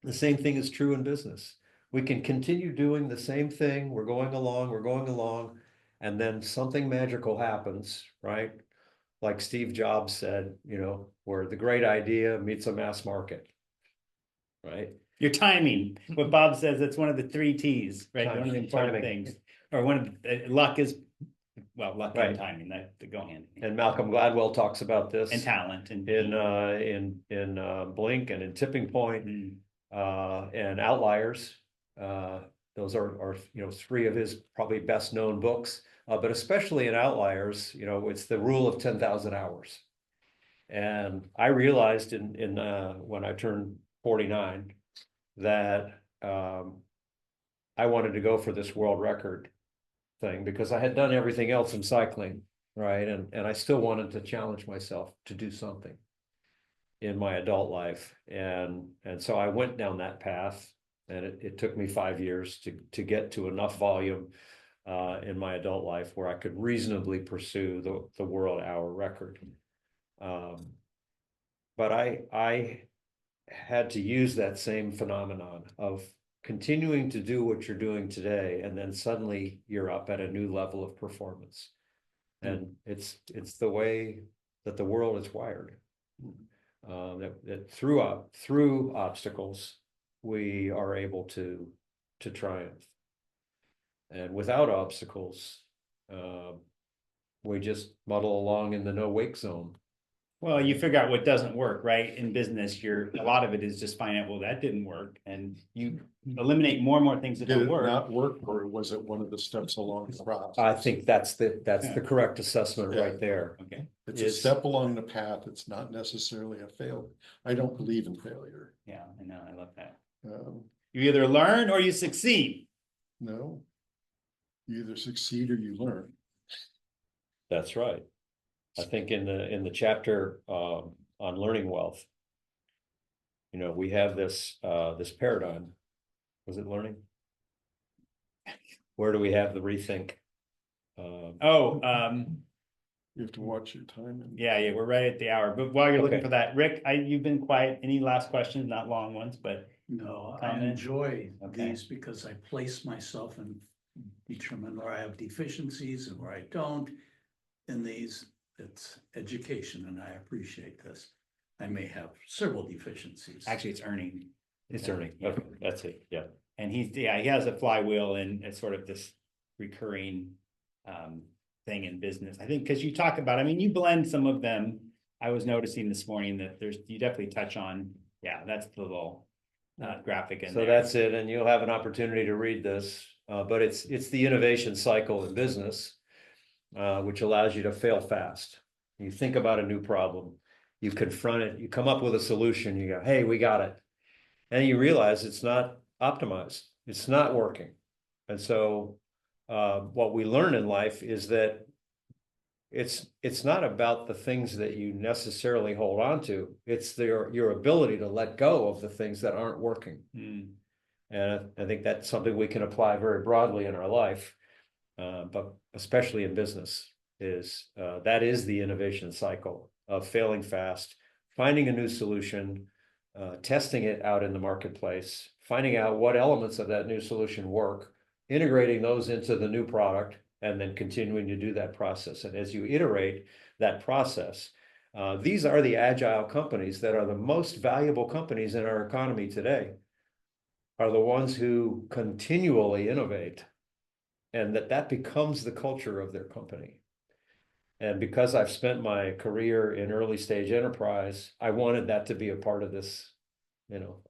The same thing is true in business. We can continue doing the same thing. We're going along, and then something magical happens, right? Like Steve Jobs said, you know, where the great idea meets a mass market, right? Your timing, what Bob says, it's one of the 3 T's, right? One of the important Timing. things, or one of the, luck is, well, luck Right. and timing, that go hand in hand. And Malcolm Gladwell talks about this And talent and in Blink and in Tipping Point, and Outliers. Those are you know 3 of his probably best known books, but especially in Outliers, you know, it's the rule of 10,000 hours. And I realized in when I turned 49 that I wanted to go for this world record thing because I had done everything else in cycling, right? And I still wanted to challenge myself to do something in my adult life. And so I went down that path, and it took me 5 years to get to enough volume in my adult life where I could reasonably pursue the world hour record. But I had to use that same phenomenon of continuing to do what you're doing today, and then suddenly you're up at a new level of performance. And it's the way that the world is wired. That through obstacles we are able to triumph, and without obstacles we just muddle along in the no wake zone. well, you figure out what doesn't work, right? In business, a lot of it is just finding out, well, that didn't work, and you eliminate more and more things that Did don't it work. not work, or was it one of the steps along the process? I think that's the correct assessment Yeah. right there. Okay, It's a step along the path. It's not necessarily a failure. I don't believe in failure. yeah, I know, I love that. Um, You either learn or you succeed. no, you either succeed or you learn. That's right. I think in the chapter on learning wealth, you know, we have this paradigm. Was it learning? Where do we have the rethink? You have to watch your time. And Yeah, we're right at the hour, but while you're looking Okay. for that, Rick, you've been quiet. Any last questions? Not long ones, but No, I Comment? enjoy Okay. these because I place myself and determine where I have deficiencies and where I don't. In these, it's education, and I appreciate this. I may have several deficiencies. actually it's earning. It's earning. Okay, that's it. Yeah. And he has a flywheel, and it's sort of this recurring thing in business. I think, because you talk about, I mean, you blend some of them. I was noticing this morning that you definitely touch on, that's the little graphic in So there. that's it, and you'll have an opportunity to read this, but it's the innovation cycle in business, which allows you to fail fast. You think about a new problem, you confront it, you come up with a solution, you go, hey, we got it. And you realize it's not optimized, it's not working. And so what we learn in life is that it's not about the things that you necessarily hold on to, it's your ability to let go of the things that aren't working. And I think that's something we can apply very broadly in our life, but especially in business, that is the innovation cycle of failing fast, finding a new solution, testing it out in the marketplace, finding out what elements of that new solution work, integrating those into the new product, and then continuing to do that process. And as you iterate that process, These are the agile companies that are the most valuable companies in our economy today, are the ones who continually innovate, and that becomes the culture of their company. And because I've spent my career in early stage enterprise, I wanted that to be a part of this,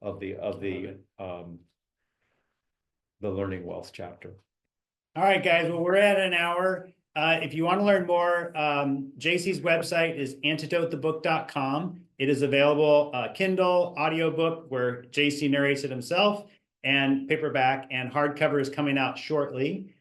of the learning wealth chapter. All right, guys, well, we're at an hour. If you want to learn more, JC's website is antidotethebook.com. It is available Kindle, audiobook, where JC narrates it himself, and paperback, and hardcover is coming out shortly.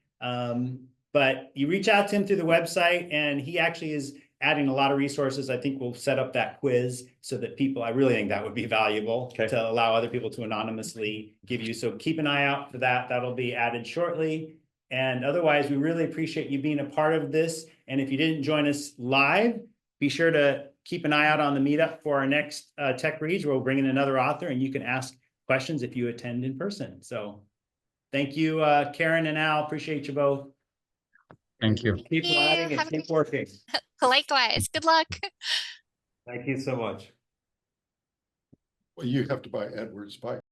But you reach out to him through the website, and he actually is adding a lot of resources. I think we'll set up that quiz so that people, I really think that would be valuable to allow other people to anonymously give you. So keep an eye out for that. That'll be added shortly. And otherwise, we really appreciate you being a part of this. And if you didn't join us live, be sure to keep an eye out on the meetup for our next Tech Reads, where we'll bring in another author and you can ask questions if you attend in person. So thank you, Karen and Al. Appreciate you both. Thank you. Keep Thank you. writing and Have a keep good- working. Likewise. Good luck. Thank you so much. Well, you have to buy Edward's bike.